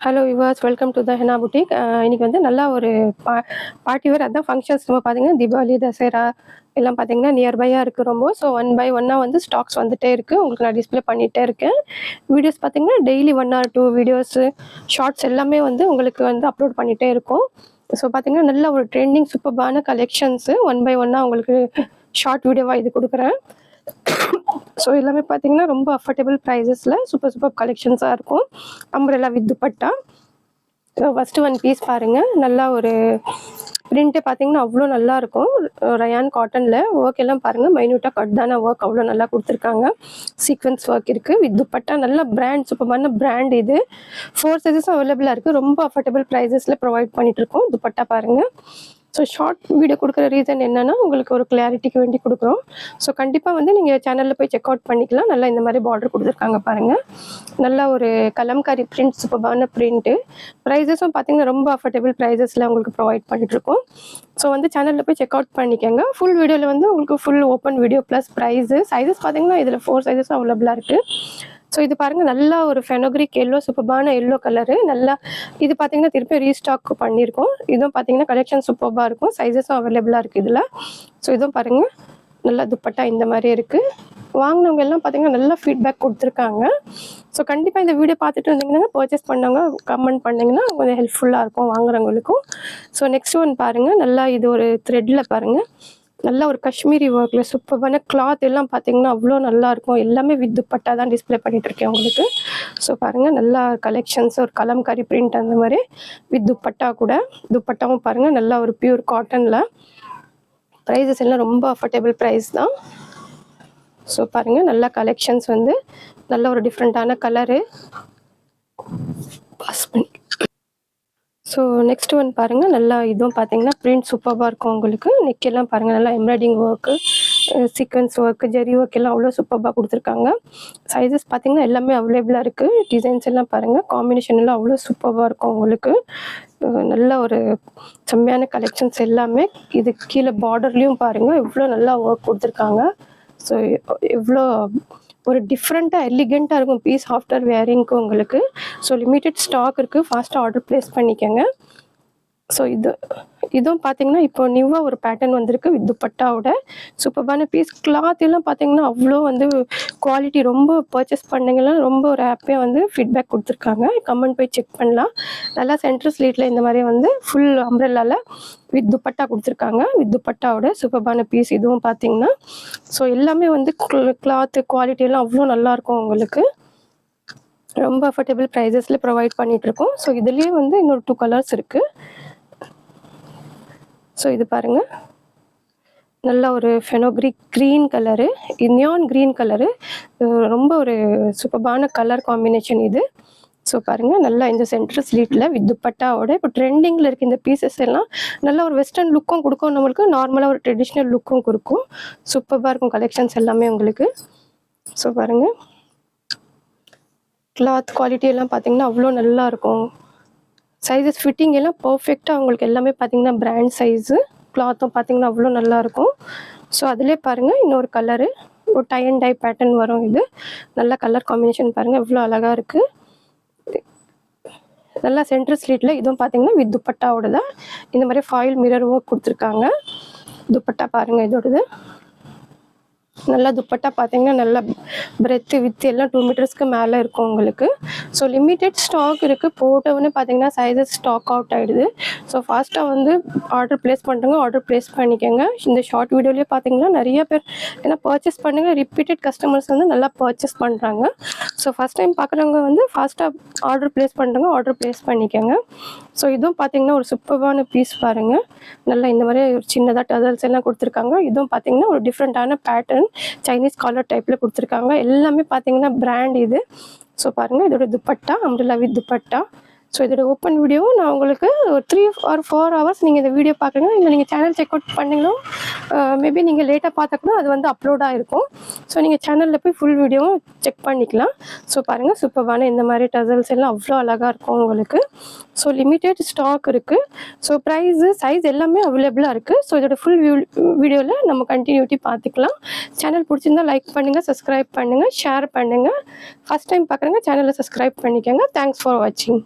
Hello Vilas, welcome to the henna boutique. இன்னைக்கு வந்து நல்லா ஒரு பார்ட்டி வேர், அதான் ஃபங்க்ஷன்ஸ் பார்த்தீங்கன்னா தீபாவளி, தசரா எல்லாம் பார்த்தீங்கன்னா நியர்பையாக இருக்குது ரொம்ப. ஸோ ஒன் பை ஒன்னாக வந்து ஸ்டாக்ஸ் வந்துகிட்டே இருக்குது. உங்களுக்கு நான் டிஸ்பிளே பண்ணிகிட்டே இருக்கேன். வீடியோஸ் பார்த்தீங்கன்னா டெய்லி 1 or 2 வீடியோஸு, ஷார்ட்ஸ் எல்லாமே வந்து உங்களுக்கு வந்து அப்லோட் பண்ணிகிட்டே இருக்கும். ஸோ பார்த்தீங்கன்னா நல்ல ஒரு ட்ரெண்டிங் சூப்பர்பான கலெக்ஷன்ஸு ஒன் பை ஒன்னாக உங்களுக்கு ஷார்ட் வீடியோவாக இது கொடுக்குறேன். ஸோ எல்லாமே பார்த்தீங்கன்னா ரொம்ப அஃபோர்டபுள் ப்ரைஸஸில் சூப்பர் சூப்பர் கலெக்ஷன்ஸாக இருக்கும். Umbrella with dupatta. First one piece பாருங்கள். நல்லா ஒரு பிரிண்ட்டு பார்த்தீங்கன்னா அவ்வளோ நல்லாயிருக்கும். ரயான் காட்டனில் ஒர்க் எல்லாம் பாருங்கள், மைன்யூட்டாக கட்டான ஒர்க் அவ்வளோ நல்லா கொடுத்துருக்காங்க. சீக்வன்ஸ் ஒர்க் இருக்குது வித் துப்பட்டா. நல்ல பிராண்ட், சூப்பரான பிராண்ட் இது. 4 சைஸஸும் அவைலபிளாக இருக்குது. ரொம்ப அஃபோர்டபுள் ப்ரைஸஸில் ப்ரொவைட் பண்ணிகிட்ருக்கோம். துப்பட்டா பாருங்கள். ஸோ ஷார்ட் வீடியோ கொடுக்குற ரீசன் என்னென்னா உங்களுக்கு ஒரு கிளாரிட்டிக்கு வேண்டி கொடுக்குறோம். ஸோ கண்டிப்பாக வந்து நீங்கள் சேனலில் போய் செக் அவுட் பண்ணிக்கலாம். நல்லா இந்த மாதிரி பார்டர் கொடுத்துருக்காங்க பாருங்கள். நல்லா ஒரு கலம்காரி பிரிண்ட், சூப்பரான பிரிண்ட்டு. ப்ரைஸஸும் பார்த்தீங்கன்னா ரொம்ப அஃபோர்டபுள் ப்ரைஸஸில் உங்களுக்கு ப்ரொவைட் பண்ணிகிட்ருக்கோம். ஸோ வந்து சேனலில் போய் செக் அவுட் பண்ணிக்கோங்க. ஃபுல் வீடியோவில் வந்து உங்களுக்கு full open video plus price. Sizes பார்த்தீங்கன்னா இதில் 4 சைஸஸும் அவைலபிளாக இருக்குது. ஸோ இது பாருங்கள், நல்லா ஒரு ஃபெனோக்ரிக் எல்லோ, சூப்பரான எல்லோ கலரு. நல்லா இது பார்த்தீங்கன்னா திருப்பி ரீஸ்டாக் பண்ணியிருக்கோம். இதுவும் பார்த்தீங்கன்னா கலெக்ஷன் சூப்பராக இருக்கும். சைஸஸும் அவைலபிளாக இருக்குது இதில். ஸோ இதுவும் பாருங்கள், நல்லா துப்பட்டா இந்த மாதிரி இருக்குது. வாங்கினவங்க எல்லாம் பார்த்தீங்கன்னா நல்லா ஃபீட்பேக் கொடுத்துருக்காங்க. ஸோ கண்டிப்பாக இந்த வீடியோ பார்த்துட்டு இருந்தீங்கன்னா பர்ச்சேஸ் பண்ணவங்க கமெண்ட் பண்ணிங்கன்னா கொஞ்சம் ஹெல்ப்ஃபுல்லாக இருக்கும் வாங்குறவங்களுக்கும். ஸோ நெக்ஸ்ட் ஒன் பாருங்கள். நல்லா இது ஒரு த்ரெட்டில் பாருங்கள், நல்லா ஒரு காஷ்மீரி ஒர்க்கில் சூப்பரான கிளாத் எல்லாம் பார்த்தீங்கன்னா அவ்வளோ நல்லாயிருக்கும். எல்லாமே வித் துப்பட்டா தான் டிஸ்பிளே பண்ணிகிட்ருக்கேன் உங்களுக்கு. ஸோ பாருங்கள், நல்லா கலெக்ஷன்ஸ், ஒரு கலம்காரி பிரிண்ட் அந்த மாதிரி வித் துப்பட்டா கூட. துப்பட்டாவும் பாருங்கள் நல்லா ஒரு பியூர் காட்டனில். ப்ரைஸஸ் எல்லாம் ரொம்ப அஃபோர்டபுள் ப்ரைஸ் தான். ஸோ பாருங்கள், நல்ல கலெக்ஷன்ஸ் வந்து நல்ல ஒரு டிஃப்ரெண்ட்டான கலரு. ஸோ நெக்ஸ்ட் ஒன் பாருங்கள். நல்லா இதுவும் பார்த்தீங்கன்னா பிரிண்ட் சூப்பராக இருக்கும் உங்களுக்கு. நெக்கெல்லாம் பாருங்கள், நல்லா எம்ப்ராய்டிங் ஒர்க்கு, சீக்வன்ஸ் ஒர்க்கு, ஜெரி ஒர்க் எல்லாம் அவ்வளோ சூப்பராக கொடுத்துருக்காங்க. சைஸஸ் பார்த்தீங்கன்னா எல்லாமே அவைலபிளாக இருக்குது. டிசைன்ஸ் எல்லாம் பாருங்கள், காம்பினேஷன் எல்லாம் அவ்வளோ சூப்பராக இருக்கும் உங்களுக்கு. நல்ல ஒரு செம்மையான கலெக்ஷன்ஸ் எல்லாமே. இது கீழே பார்டர்லேயும் பாருங்கள் எவ்வளோ நல்லா ஒர்க் கொடுத்துருக்காங்க. ஸோ எவ்வளோ ஒரு டிஃப்ரெண்ட்டாக எலிகெண்ட்டாக இருக்கும் பீஸ் ஆஃப்டர் வேரிங்க்கு உங்களுக்கு. ஸோ லிமிட்டட் ஸ்டாக் இருக்குது, ஃபாஸ்ட்டாக ஆர்டர் ப்ளேஸ் பண்ணிக்கோங்க. ஸோ இதுவும் பார்த்தீங்கன்னா இப்போ நியூவாக ஒரு பேட்டர்ன் வந்திருக்கு வித் துப்பட்டாவோட. சூப்பரான பீஸ். கிளாத் எல்லாம் பார்த்தீங்கன்னா அவ்வளோ வந்து குவாலிட்டி. ரொம்ப பர்ச்சேஸ் பண்ணிங்கன்னா ரொம்ப ஒரு ஹாப்பியாக வந்து ஃபீட்பேக் கொடுத்துருக்காங்க. கமெண்ட் போய் செக் பண்ணலாம். நல்லா சென்டர் ஸ்லீட்டில் இந்த மாதிரி வந்து ஃபுல் அம்ப்ரெல்லாவில் வித் துப்பட்டா கொடுத்துருக்காங்க. வித் துப்பட்டாவோட சூப்பரான பீஸ் இதுவும் பார்த்தீங்கன்னா. ஸோ எல்லாமே வந்து கிளாத்து குவாலிட்டி எல்லாம் அவ்வளோ நல்லாயிருக்கும் உங்களுக்கு. ரொம்ப அஃபோர்டபுள் ப்ரைஸஸில் ப்ரொவைட் பண்ணிகிட்ருக்கோம். ஸோ இதுலேயே வந்து இன்னொரு 2 கலர்ஸ் இருக்குது. ஸோ இது பாருங்கள், நல்லா ஒரு fenugreek green colour, neon green colour. ரொம்ப ஒரு சூப்பரான கலர் காம்பினேஷன் இது. ஸோ பாருங்கள், நல்லா இந்த சென்டர் ஸ்லீட்டில் வித் துப்பட்டாவோட இப்போ ட்ரெண்டிங்கில் இருக்க இந்த பீசஸ் எல்லாம் நல்ல ஒரு வெஸ்டர்ன் லுக்கும் கொடுக்கும் நம்மளுக்கு, நார்மலாக ஒரு ட்ரெடிஷ்னல் லுக்கும் கொடுக்கும். சூப்பராக இருக்கும் கலெக்ஷன்ஸ் எல்லாமே உங்களுக்கு. ஸோ பாருங்கள், கிளாத் குவாலிட்டி எல்லாம் பார்த்தீங்கன்னா அவ்வளோ நல்லாயிருக்கும். சைஸஸ் ஃபிட்டிங் எல்லாம் பர்ஃபெக்டாக உங்களுக்கு எல்லாமே பார்த்தீங்கன்னா பிராண்ட் சைஸு. கிளாத்தும் பார்த்தீங்கன்னா அவ்வளோ நல்லாயிருக்கும். ஸோ அதிலே பாருங்கள் இன்னொரு கலரு, ஒரு டை அண்ட் டை பேட்டர்ன் வரும். இது நல்ல கலர் காம்பினேஷன் பாருங்கள் எவ்வளோ அழகாக இருக்குது. நல்லா சென்டர் ஸ்லீட்டில் இதுவும் பார்த்தீங்கன்னா வித் துப்பட்டாவோட தான் இந்த மாதிரி ஃபாயில் மிரர் ஒர்க் கொடுத்துருக்காங்க. துப்பட்டா பாருங்கள் இதோடது. நல்லா துப்பட்டா பார்த்தீங்கன்னா நல்லா பிரெத்து வித் எல்லாம் 2 மீட்டர்ஸ்க்கு மேலே இருக்கும் உங்களுக்கு. ஸோ லிமிட்டட் ஸ்டாக் இருக்குது. போட்டவுடனே பார்த்தீங்கன்னா சைஸஸ் ஸ்டாக் அவுட் ஆகிடுது. ஸோ ஃபாஸ்ட்டாக வந்து ஆர்டர் ப்ளேஸ் பண்ணுறவங்க ஆர்டர் ப்ளேஸ் பண்ணிக்கோங்க. இந்த ஷார்ட் வீடியோலேயே பார்த்தீங்கன்னா நிறைய பேர் ஏன்னா பர்ச்சேஸ் பண்ணுங்க, ரிப்பீட்டட் கஸ்டமர்ஸ் வந்து நல்லா பர்ச்சேஸ் பண்ணுறாங்க. ஸோ ஃபஸ்ட் டைம் பார்க்குறவங்க வந்து ஃபாஸ்ட்டாக ஆர்டர் ப்ளேஸ் பண்ணுறவங்க ஆர்டர் ப்ளேஸ் பண்ணிக்கோங்க. ஸோ இதுவும் பார்த்தீங்கன்னா ஒரு சூப்பரான பீஸ் பாருங்கள். நல்லா இந்த மாதிரி ஒரு சின்னதாக டசல்ஸ் எல்லாம் கொடுத்துருக்காங்க. இதுவும் பார்த்தீங்கன்னா ஒரு டிஃப்ரெண்ட்டான பேட்டர்ன், சைனீஸ் காலர் டைப்பில் கொடுத்துருக்காங்க. எல்லாமே பார்த்தீங்கன்னா பிராண்ட் இது. ஸோ பாருங்கள், இதோட dupatta umbrella with dupatta. So இதோட ஓப்பன் வீடியோவும் நான் உங்களுக்கு ஒரு 3 or 4 hours நீங்கள் இந்த வீடியோ பார்க்குறீங்க. இல்லை நீங்கள் சேனல் செக் அவுட் பண்ணிங்களும் மேபி நீங்கள் லேட்டாக பார்த்தா கூட அது வந்து அப்லோடாக இருக்கும். ஸோ நீங்கள் சேனலில் போய் ஃபுல் வீடியோவும் செக் பண்ணிக்கலாம். ஸோ பாருங்கள், சூப்பரான இந்த மாதிரி டசல்ஸ் எல்லாம் அவ்வளோ அழகாக இருக்கும் உங்களுக்கு. ஸோ லிமிட்டட் ஸ்டாக் இருக்குது. ஸோ ப்ரைஸு சைஸ் எல்லாமே அவைலபிளாக இருக்குது. ஸோ இதோட ஃபுல் வீடியோவில் நம்ம கண்டினியூட்டி பார்த்துக்கலாம். சேனல் பிடிச்சிருந்தா லைக் பண்ணுங்கள், சப்ஸ்கிரைப் பண்ணுங்கள், ஷேர் பண்ணுங்கள். ஃபஸ்ட் டைம் பார்க்குறேங்க சேனலை சப்ஸ்கிரைப் பண்ணிக்கோங்க. தேங்க்ஸ் ஃபார் வாட்சிங்.